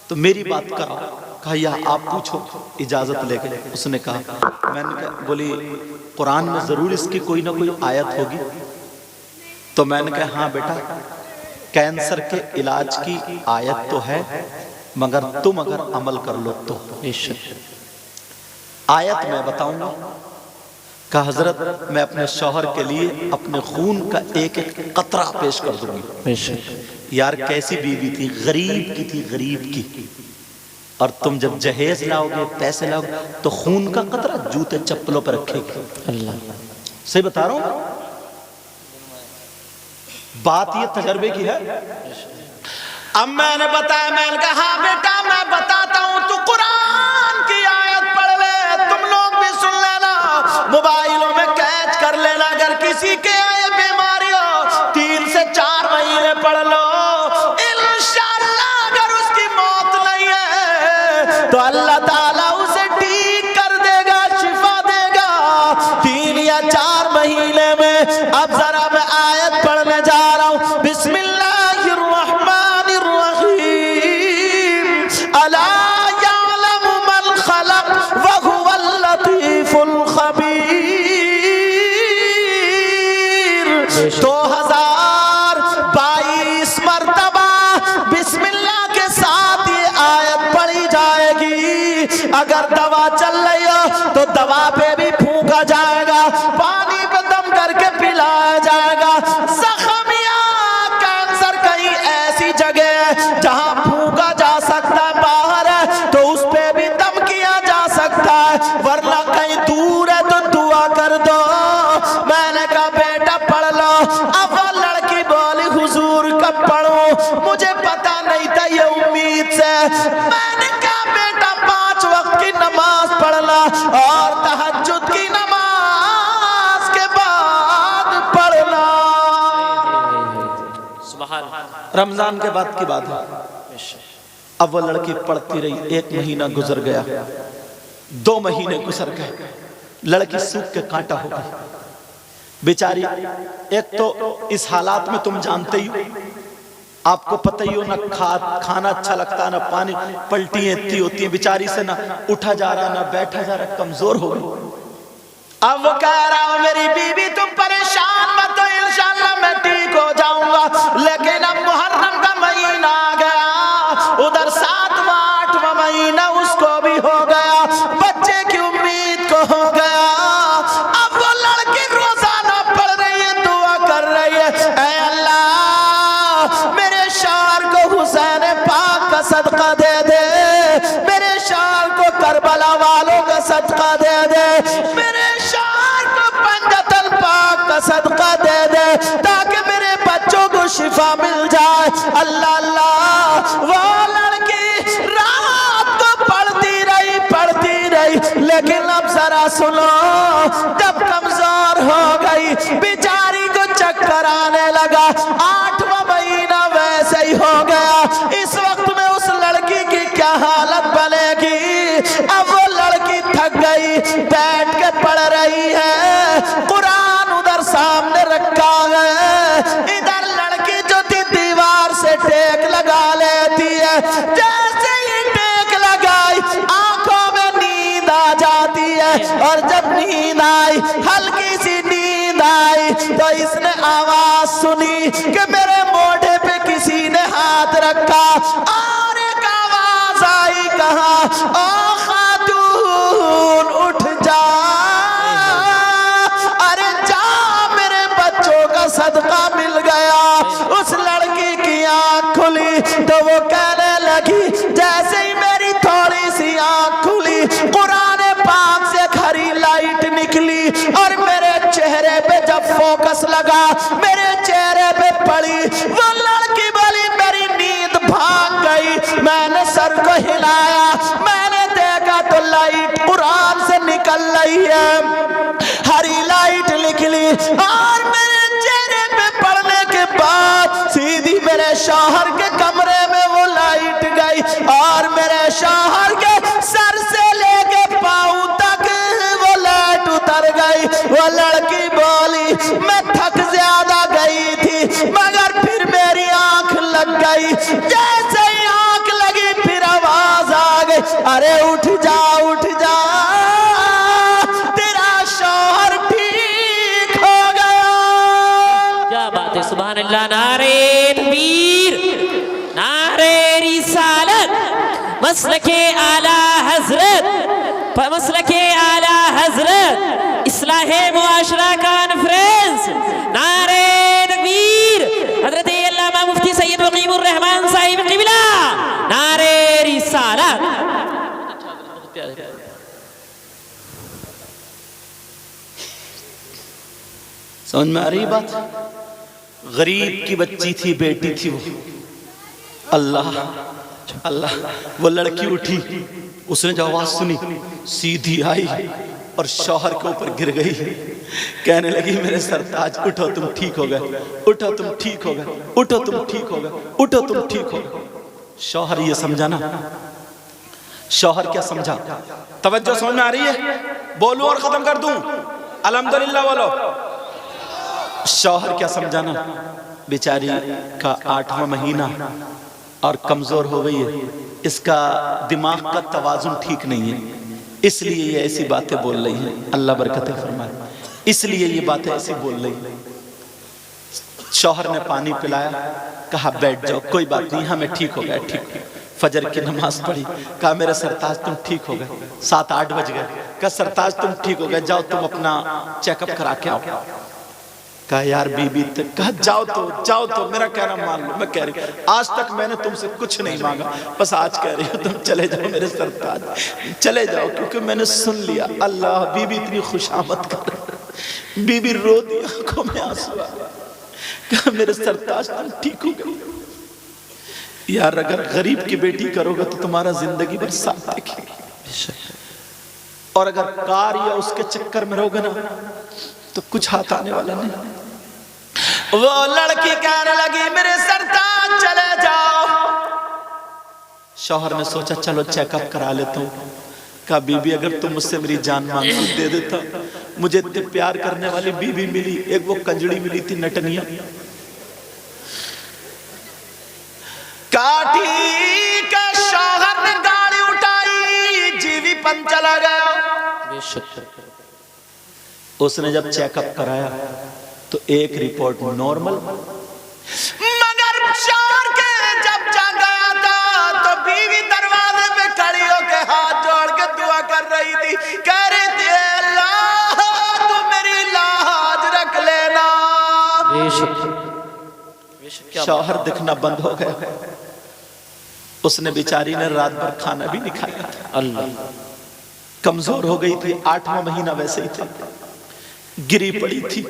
تو میری بات کرو. کہا یا آپ پوچھو, اجازت لے کے. اس نے کہا, میں نے کہا, بولی قرآن میں ضرور اس کی کوئی نہ کوئی آیت ہوگی. تو میں نے کہا ہاں بیٹا, کینسر کے علاج کی آیت تو ہے, مگر تم اگر عمل کر لو تو. آیت میں بتاؤں گا. کہا حضرت میں اپنے شوہر کے لیے اپنے خون کا ایک ایک قطرہ پیش کر دوں گی. یار کیسی بیوی تھی, غریب کی تھی, غریب کی. اور تم جب جہیز لاؤ گے, پیسے لاؤ گے, تو خون کا قطرہ جوتے چپلوں پر رکھے گی. اللہ صحیح بتا رہا ہوں, بات یہ تجربے کی ہے. اب میں نے بتایا, میں نے کہا ہاں بیٹا میں بتاتا ہوں, تو قرآن کی آیت پڑھ لے, تم لوگ بھی سن لینا, موبائلوں میں کیچ کر لینا. اگر کسی کے آئے بیماری ہو 3 سے 4 مہینے پڑھ لو, انشاءاللہ اگر اس کی موت نہیں ہے تو اللہ تعالیٰ اسے ٹھیک کر دے گا, شفا دے گا 3 یا 4 مہینے میں. اب ذرا میں آیت پڑھنے جا رہا ہوں. بسم اللہ الرحمن الرحیم. الا یعلم من خلق وهو اللطیف الخبیر. 2022 مرتبہ بسم اللہ کے ساتھ یہ آیت پڑھی جائے گی. اگر دوا چل رہی ہو تو دوا پہ بھی پھونکا جائے گا, پانی پہ دم کر کے پلایا جائے گا. زخم یا کینسر کہیں ایسی جگہ ہے جہاں پھونکا جا سکتا ہے, باہر ہے تو اس پہ بھی دم کیا جا سکتا ہے, ورنہ کہیں دور ہے تو دعا کر دو. میں نے کہا بیٹا پڑھ لو. اب وہ لڑکی بولی حضور کب پڑھوں, مجھے پتا نہیں تھا یہ امید سے. میں نے کہا بیٹا 5 وقت کی نماز پڑھنا اور تہجد کی نماز کے بعد پڑھنا. رمضان کے بعد کی بات ہے. اب وہ لڑکی پڑھتی رہی, 1 مہینہ گزر گیا, 2 مہینے گزر گئے, لڑکی سوکھ کے کانٹا ہو گئی بیچاری. ایک تو اس حالات میں تم جانتے ہی ہو, آپ کو پتہ ہی ہو, نہ کھانا اچھا لگتا, نہ پانی, پلٹیاں اتنی ہوتی ہیں بیچاری سے, نہ اٹھا جا رہا نہ بیٹھا جا رہا, کمزور ہو گئی. اب وہ کہہ رہا ہوں میری بیوی تم پریشان مت ہو, انشاءاللہ میں ٹھیک ہو جاؤں گا. لیکن اب محرم کا مہینہ آ گیا, ادھر 7واں 8واں مہینہ اس کو بھی ہو گیا, بچے کی امید کو ہو گیا. اب وہ لڑکی روزانہ پڑھ رہی ہے, دعا کر رہی ہے, اے اللہ میرے شوہر کو حسین پاک کا صدقہ دے دے, میرے شوہر کو کربلا والوں کا صدقہ دے دے, میرے شوہر کو پنجت الپاک کا صدقہ دے دے, تاکہ میرے بچوں کو شفا مل جائے. اللہ اللہ, وہ لڑکی رات کو پڑھتی رہی, لیکن اب ذرا سنو, جب کمزور ہو گئی بیچاری کو چکر آنے لگا, 8واں مہینہ ویسے ہی ہو گیا. اس وقت میں اس لڑکی کی کیا حالت بنے گی. اب وہ لڑکی تھک گئی, بیٹھ کے پڑھ رہی ہے, قرآن ادھر سامنے رکھا ہے, ادھر لڑکی جو تھی دیوار سے ٹیک لگا لیتی ہے. جیسے ہی ٹیک لگائی آنکھوں میں نیند آ جاتی ہے, اور جب نیند آئی, ہلکی سی نیند آئی, تو اس نے آواز سنی کہ میرے موڑے پہ کسی نے ہاتھ رکھا, اور ایک آواز آئی, کہا او خاتون اٹھ جا, ارے جا میرے بچوں کا صدقہ مل گیا. اس لڑکی کی آنکھ کھلی تو وہ کہنے لگی, جیسے ہی میری تھوڑی سی آیا میرے چہرے پہ پڑی، وہ لڑکی بولی میری نیند بھاگ گئی، میں نے سر کو ہلایا، میں نے دیکھا تو لائٹ قرآن سے نکل رہی ہے، ہری لائٹ نکلی اور میرے چہرے پہ پڑنے کے بعد سیدھی میرے شوہر کے کمرے میں وہ لائٹ گئی اور میرے شوہر کے سر سے لے کے پاؤں تک وہ لائٹ اتر گئی۔ وہ لڑکی بولی میں تھک زیادہ گئی تھی مگر پھر میری آنکھ لگ گئی، جیسے ہی آنکھ لگی پھر آواز آ گئی، ارے اٹھ جا اٹھ جا، تیرا شوہر ٹھیک ہو گیا۔ کیا بات ہے، سبحان اللہ، نعرہ تکبیر، نعرہ رسالت، مسلک اعلیٰ حضرت، مسلک اعلیٰ حضرت، اصلاح معاشرہ کانفرنس، نعرہ تکبیر، حضرت علامہ مفتی سید مقیم الرحمان صاحب قبلہ، نعرہ رسالت۔ سمجھ میں آ رہی بات؟ غریب کی بچی تھی، بیٹی تھی وہ، اللہ اللہ، وہ لڑکی اٹھی، اس نے جو آواز سنی سیدھی آئی اور شوہر کے اوپر گر گئی، کہنے لگی میرے سرتاج اٹھو تم ٹھیک ہو گئے، اٹھو تم ٹھیک ہو گئے، اٹھو تم ٹھیک ہو گئے، اٹھو تم ٹھیک ہو گئے۔ شوہر یہ سمجھا نا، شوہر کیا سمجھا؟ توجہ سمجھ میں آ رہی ہے؟ بولوں اور ختم کر دوں؟ الحمدللہ بولو۔ شوہر کیا سمجھا نا، بیچاری کا 8واں مہینہ اور کمزور ہو گئی ہے، اس کا دماغ کا توازن ٹھیک نہیں ہے، اس لیے یہ ایسی باتیں بول رہی ہیں، اللہ برکتیں فرمائے، اس لیے یہ باتیں ایسی بول رہی ہیں۔ شوہر نے پانی پلایا، کہا بیٹھ جاؤ، کوئی بات نہیں، ہمیں ٹھیک ہو گیا، ٹھیک۔ فجر کی نماز پڑھی، کہا میرے سرتاج تم ٹھیک ہو گئے، 7-8 بج گئے، کہا سرتاج تم ٹھیک ہو گئے، جاؤ تم اپنا چیک اپ کرا کے آؤ۔ کہا یار بی بی، کہا جاؤ تو میرا کہنا مان لو، میں کہہ رہی ہوں آج تک میں نے تم سے کچھ نہیں مانگا، بس آج کہہ رہی ہوں تم چلے جاؤ میرے سرتاج، چلے جاؤ، کیونکہ میں نے سن لیا۔ اللہ، بی بی اتنی خوش آمد کر رہی، بی بی رو دی، آنکھوں میں آنسو آ گئے، کہا میرے سرتاج تم ٹھیک ہو گئے۔ یار اگر غریب کی بیٹی کرو گے تو تمہارا زندگی بھر ساتھ دیکھے گی، اور اگر کار یا اس کے چکر میں رہو گے نا تو کچھ ہاتھ آنے والا نہیں۔ وہ لڑکی کہنے لگی میرے سرتاج چلے جاؤ۔ شوہر نے سوچا چلو چیک اپ کرا لیتا ہوں، کہا بی بی اگر تم مجھ سے میری جان مانگتی دے دیتا، مجھے اتنے پیار کرنے والی بی بی ملی، ایک وہ کنجڑی ملی تھی نٹنیا، کاٹھی کا شوہر نے گاڑی اٹھائی، جی وی پن چلا گیا۔ اس نے جب چیک اپ کرایا تو ایک رپورٹ نارمل، مگر شوہر کے جب جا گیا تھا تو بیوی دروازے پہ کھڑی ہو کے ہاتھ جوڑ کے دعا کر رہی تھی، کہہ رہی تھی اللہ تو میری لاج رکھ لینا۔ شوہر دکھنا بند ہو گیا، اس نے بیچاری نے رات بھر کھانا بھی نہیں کھایا تھا، اللہ کمزور ہو گئی تھی، 8واں مہینہ ویسے ہی تھا، گری پڑی تھی،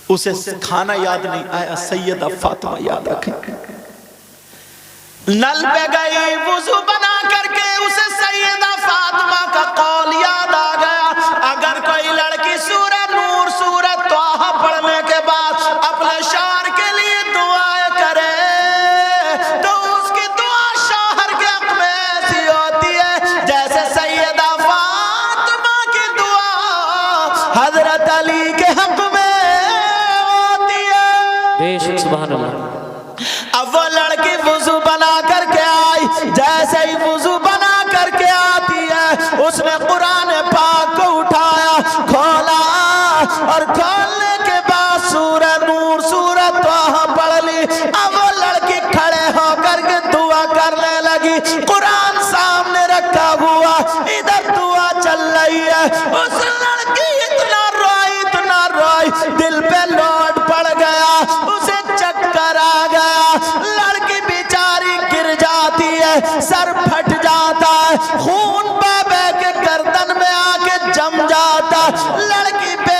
اسے کھانا یاد نہیں آیا، سیدہ فاطمہ یاد رکھیں، نل پہ گئی وضو بنا کر کے اسے سیدہ فاطمہ کا قول یاد آ گیا، اگر کوئی لڑکی سورہ نور سورہ طٰہٰ پڑھنے کے بعد اپنے شوہر کے لیے دعائیں کرے تو اس کی دعا شوہر کے حق میں ایسی ہوتی ہے جیسے سیدہ فاطمہ کی دعا حضرت علی کے حق میں ہوتی ہے۔ بے شک سبحان اللہ۔ اب وہ لڑکی وضو بنا کر کے آئی، جیسے ہی وضو بنا کر کے آتی ہے اس نے قرآن پاک کو اٹھایا، کھولا اور کھولنے کے بعد سورہ نور سورہ طٰہٰ پڑھ لی۔ اب وہ لڑکی کھڑے ہو کر کے دعا کرنے لگی، قرآن سامنے رکھا ہوا، ادھر دعا چل رہی ہے، اس لڑکی اتنا روئی دل پہ لوٹ پڑ گیا، اسے چکر آ گیا، لڑکی بیچاری گر جاتی ہے، سر پھٹ جاتا ہے، خون بے کے گردن میں آ کے جم جاتا، لڑکی بے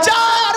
4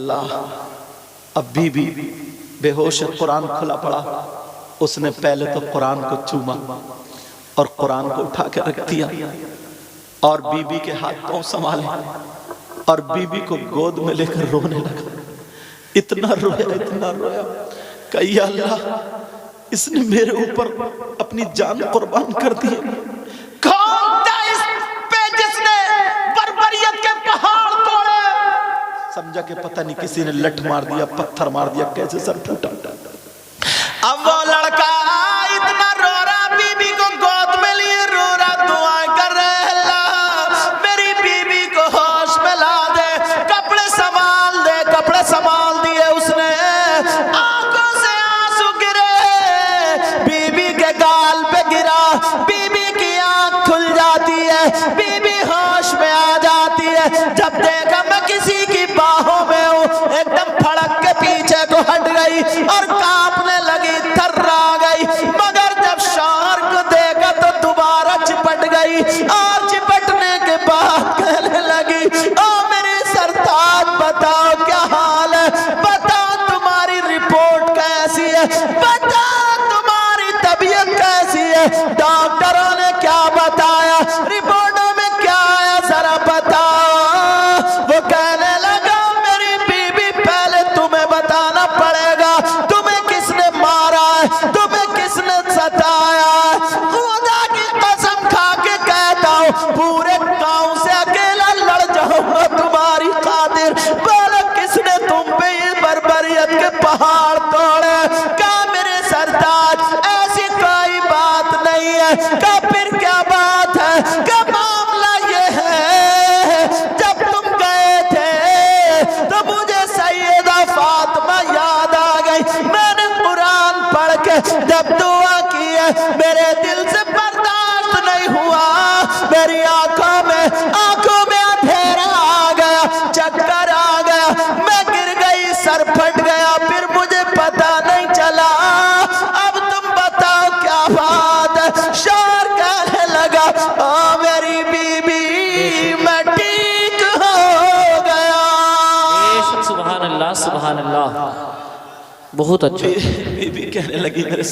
اللہ اب بھی بے ہوش ہے، قرآن کھلا پڑا، اس نے پہلے تو قرآن کو چوما اور قرآن کو اٹھا کے رکھ دیا اور بی بی کے ہاتھ پاؤں سنبھالے اور بی بی کو گود میں لے کر رونے لگا، اتنا رویا کہ یا اللہ اس نے میرے اوپر اپنی جان قربان کر دی۔ کون تھا اس پہ جس نے بربریت کے پہاڑ توڑے؟ سمجھا کہ پتہ نہیں کسی نے لٹ مار دیا، پتھر مار دیا، کیسے سر پھوٹا۔ اب وہ لڑکا اتنا رو رہا، بی بی کو گود میں لیے رو رہا، دعائیں کر رہے، اللہ میری بی بی کو ہوش میں لا دے، کپڑے سنبھال دیے اس نے، آنکھوں سے آنسو گرے، بی بی کے گال پہ گرا، بی بی کی آنکھ کھل جاتی ہے، بی بی ہوش میں آ جاتی ہے، جب دیکھا میں کسی کی باہوں میں ہوں، ایک دم پھڑک کے پیچھے کو ہٹ گئی اور کانپنے لگی، تھر آ گئی، مگر جب شوہر کو دیکھا تو دوبارہ چپٹ گئی اور چپٹنے کے بعد کہنے لگی، او میری سرتاج بتاؤ کیا حال ہے، بتاؤ تمہاری رپورٹ کیسی ہے، بتاؤ تمہاری طبیعت کیسی ہے، ڈاکٹروں نے کیا بتایا، رپورٹوں میں کیا آیا ذرا بتاؤ۔ وہ کہنے لگا میری بی بی پہلے تمہیں بتانا پڑے گا، تمہیں کس نے مارا ہے، تمہیں کس نے ستایا ہے، خدا کی قسم کھا کے کہتا ہوں پورے گاؤں سے اکیلا لڑ جاؤں گا تمہاری خاطر، بولو کس نے تم پہ یہ بربریت کے پہاڑ توڑے؟ کہا میرے سرتاج ایسی کوئی بات نہیں ہے، کہا پھر کیا بات ہے؟ کہ معاملہ یہ ہے جب تم گئے تھے تو مجھے سیدہ فاطمہ یاد آ گئی، میں نے قرآن پڑھ کے جب دعا کی ہے میرے دل سے برداشت نہیں ہوا، میری آنکھوں میں اندھیرا آ گیا، چکر آ گیا، میں گر گئی، سر پھٹ گیا، پھر مجھے پتا نہیں چلا، اب تم بتاؤ کیا بات ہے۔ شوہر کہنے لگا او میری بی بی میں ٹھیک ہو گیا۔ سبحان اللہ سبحان اللہ، بہت اچھا۔ بی بی کہنے لگی میرے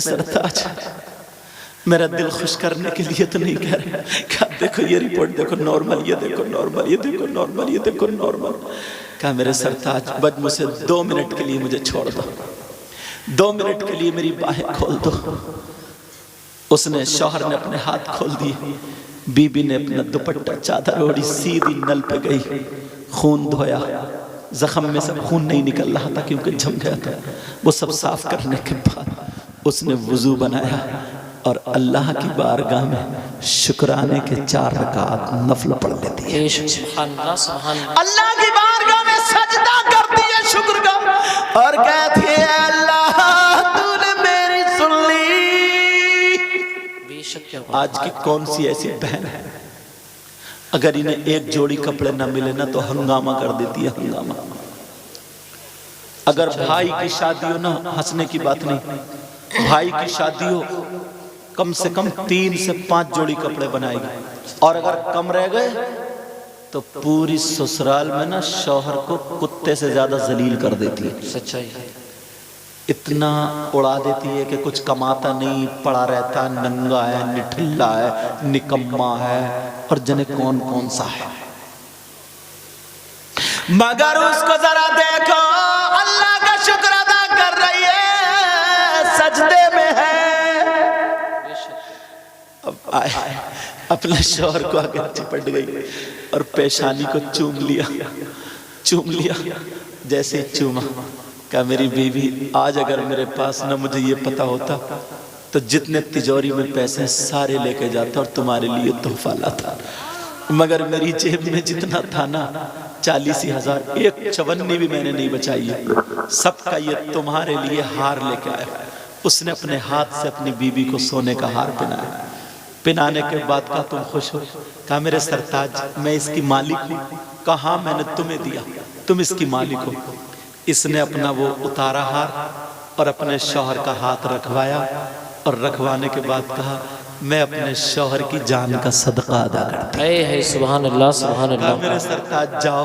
سرتاج میرا دل خوش کرنے کے لیے تو نہیں کہہ رہے، کہا دیکھو یہ رپورٹ دیکھو نارمل، یہ دیکھو نارمل، یہ دیکھو نارمل، یہ دیکھو نارمل۔ کہا میرے سرتاج بس مجھے 2 منٹ کے لیے مجھے چھوڑ دو، 2 منٹ کے لیے میری باہیں کھول دو۔ اس نے شوہر نے اپنے ہاتھ کھول دیے، بی بی نے اپنا دوپٹہ چادر اوڑھی، سیدھی نل پہ گئی، خون دھویا، زخم میں سے خون نہیں نکل رہا تھا کیونکہ جم گیا تھا، وہ سب صاف کرنے کے بعد اس نے وضو بنایا اور اللہ کی بارگاہ میں شکرانے کے 4 رکعت نفل پڑھ لیتی ہے، سبحان اللہ سبحان اللہ، اللہ کی بارگاہ میں سجدہ کرتی ہے شکر کا، اور کہتی ہے اللہ تو نے میری سن لی۔ بے شک کیا آج کی کون سی ایسی بہن ہے اگر انہیں ایک جوڑی کپڑے نہ ملے نا تو ہنگامہ کر دیتی ہے، ہنگامہ۔ اگر بھائی کی شادی ہو نا، ہنسنے کی بات نہیں، بھائی کی شادی ہو کم سے کم 3 سے 5 جوڑی کپڑے بنائے گی، اور اگر کم رہ گئے تو پوری سسرال میں نا شوہر کو کتے سے زیادہ ذلیل کر دیتی ہے، سچائی ہے، اتنا اڑا دیتی ہے کہ کچھ کماتا نہیں، پڑا رہتا، ننگا ہے، نٹھلا ہے، نکما ہے، اور جنے کون کون سا ہے۔ مگر اس کو ذرا دیکھو اللہ کا شکر ادا کر رہی ہے، سجدے میں ہے۔ اب آئے اپنے شوہر کو آگے چپٹ گئی اور پیشانی کو چوم لیا، جیسے چوما، کہا میری بیوی آج اگر میرے پاس نہ مجھے یہ پتا ہوتا تو جتنے تجوری میں پیسے سارے لے کے جاتا اور تمہارے لیے تحفہ لاتا، مگر میری جیب میں جتنا تھا نا 40,000، ایک چونی بھی میں نے نہیں بچائی ہے، سب کا یہ تمہارے لیے ہار لے کے آیا۔ اس نے اپنے ہاتھ سے اپنی بیوی کو سونے کا ہار پہنایا، پہنانے کے بعد کہا تم خوش ہو؟ کہا میرے سرتاج میں اس کی مالک ہوں۔ کہا ہاں میں نے تمہیں دیا، تم اس کی مالک ہو۔ اس نے اپنا وہ اتارا ہار اور اپنے شوہر کا ہاتھ رکھوایا، اور رکھوانے کے بعد کہا میں اپنے شوہر کی جان کا صدقہ ادا کرتا ہوں۔ اے ہے سبحان اللہ سبحان کہا اللہ، میرے سرتاج جاؤ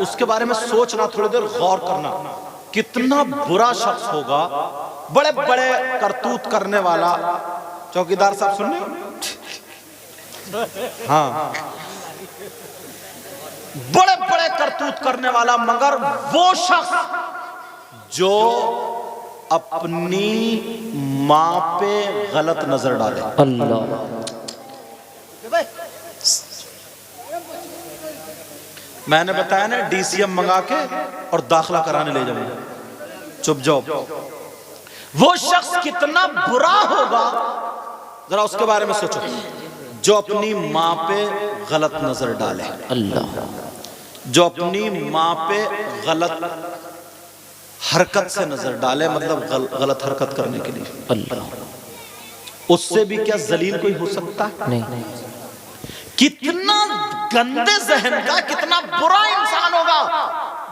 اس کے بارے میں سوچنا، تھوڑی دیر غور کرنا، کتنا برا شخص ہوگا، بڑے بڑے کرتوت کرنے والا. چوکیدار صاحب سننے ہاں، بڑے بڑے کرتوت کرنے والا، مگر وہ شخص جو اپنی ماں پہ غلط نظر ڈالے. اللہ میں نے بتایا نا ڈی سی ایم منگا کے اور داخلہ کرانے لے جاؤں. چپ جاؤ. وہ شخص کتنا برا ہوگا ذرا اس کے بارے میں سوچو، جو اپنی ماں پہ غلط نظر ڈالے. اللہ جو اپنی ماں پہ غلط حرکت سے نظر ڈالے، مطلب غلط حرکت کرنے کے لیے. اللہ اس سے بھی کیا ذلیل کوئی ہو سکتا ہے؟ نہیں. کتنا گندے ذہن کا، کتنا برا انسان ہوگا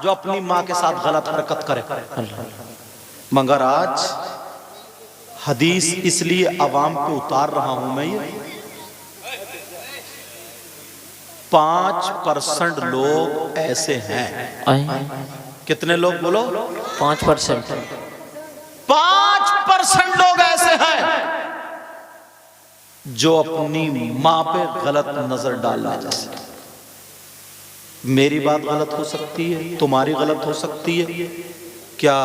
جو اپنی ماں کے ساتھ غلط حرکت کرے. مگر آج حدیث اس لیے عوام پہ اتار رہا ہوں میں، یہ 5% لوگ ایسے ہیں. کتنے لوگ بولو؟ 5%. 5% لوگ ایسے ہیں جو اپنی ماں پہ غلط نظر ڈالنا چاہتے. میری بات غلط ہو سکتی ہے، تمہاری غلط ہو سکتی ہے، کیا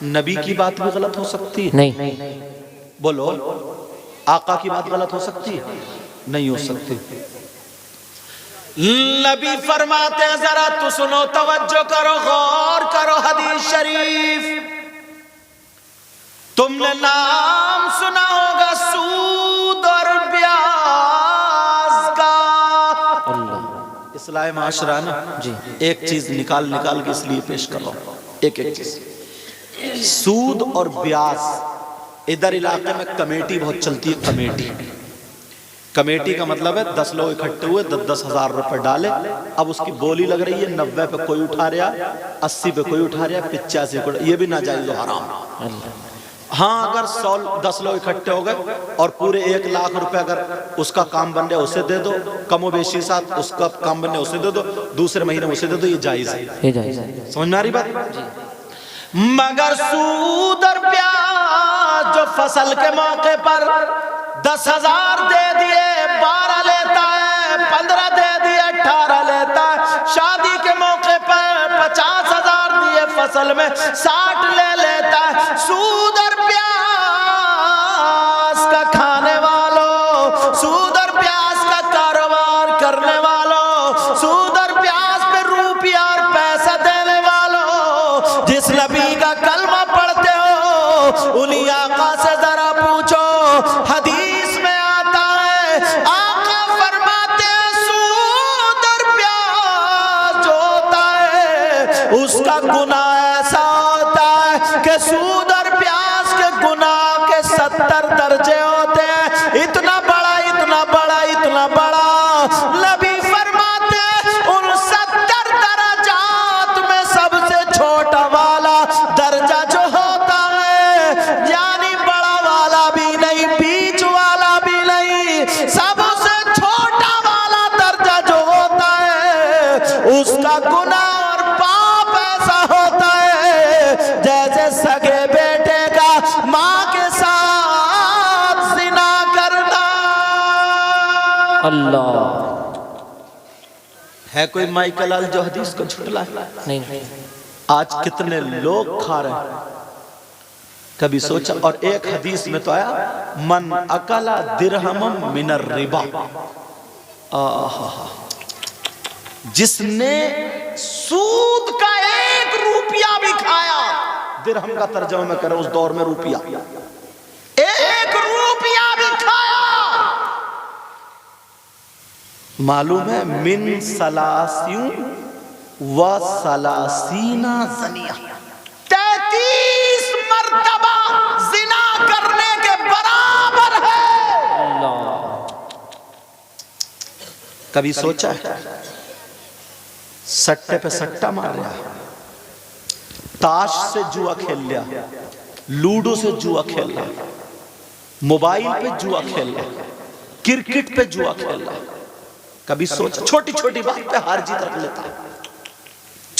نبی کی بات بھی غلط ہو سکتی ہے؟ نہیں. بولو. آقا کی بات غلط ہو سکتی ہے؟ نہیں ہو سکتی. نبی فرماتے ہیں، ذرا تو سنو، توجہ کرو، غور کرو حدیث شریف. تم نے نام سنا ہوگا سود اور بیاج کا. اصلاح معاشرہ نا جی. ایک چیز نکال کے اس لیے پیش کر رہا ہوں، ایک چیز. سود اور بیاج، ادھر علاقے میں کمیٹی بہت چلتی ہے. کمیٹی کا مطلب ہے 10 لوگ اکٹھے ہوئے، 10,000 روپے ڈالے. اب اس کی بولی لگ رہی ہے 90 پہ کوئی اٹھا رہا، 80 پہ کوئی اٹھا رہا، 85 پہ. یہ بھی ناجائز و حرام. ہاں اگر 10 لوگ اکٹھے ہو گئے اور پورے 1 لاکھ روپے اگر اس کا کام بن رہا ہے اسے دے دو، کم و بیشی ساتھ اس کا کام بن رہا ہے اسے دے دو، دوسرے مہینے اسے دے دو، یہ جائز ہے. سمجھ میں آ رہی بات؟ مگر سود اور بیاج جو فصل کے موقع پر 10,000 دے دیے 12 لیتا ہے، 15 دے دیے 18 لیتا ہے، شادی کے موقع پر 50,000 دیے فصل میں 60 لے لیتا ہے. سود اور پیاز کا کھانے والوں، سود اور پیاز کا کاروبار کرنے والوں، سود اور پیاز پہ روپیہ اور پیسہ دینے والوں، جس نبی کا کلمہ پڑھتے ہو انہی آقا سے ذرا پوچھو. حدیث میں آتا ہے، آقا فرماتے ہیں سود اور پیاز جو ہوتا ہے اس کا گناہ ایسا ہوتا ہے کہ سود اور پیاز کے گناہ کے 70 درجے ہوتے ہیں. اتنا بڑا، اتنا بڑا، اتنا بڑا. نبی فرماتے ہیں ان 70 درجات میں سب سے چھوٹا والا درجہ جو ہوتا ہے، یعنی بڑا والا بھی نہیں، بیچ والا بھی نہیں، سب سے چھوٹا والا درجہ جو ہوتا ہے اس کا گناہ اور پاپ ایسا ہوتا ہے جیسے سگے بیٹے کا ماں کے ساتھ زنا کرنا. اللہ ہے کوئی مائیکل آل جو حدیث کو جھٹلا ہے؟ نہیں. آج کتنے لوگ کھا رہے ہیں، کبھی سوچا؟ اور ایک حدیث میں تو آیا من اکل درہم من الربا، جس نے سود کا 1 روپیہ بھی کھایا. درہم کا ترجمہ میں کروں اس دور میں روپیہ، 1 روپیہ بھی کھایا. معلوم ہے من سلاسیوں و سلاسینہ زنیہ، 33 مرتبہ زنا کرنے کے برابر ہے. اللہ کبھی سوچا ہے؟ سٹے پہ سٹا مار لیا، تاش سے جوا کھیل لیا، لوڈو سے جوا کھیل لیا، موبائل پہ جوا کھیل لیا، کرکٹ پہ جوا کھیل لیا. کبھی سوچا؟ چھوٹی چھوٹی بات پہ ہار جیت رکھ لیتا ہے.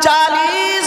40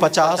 50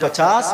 50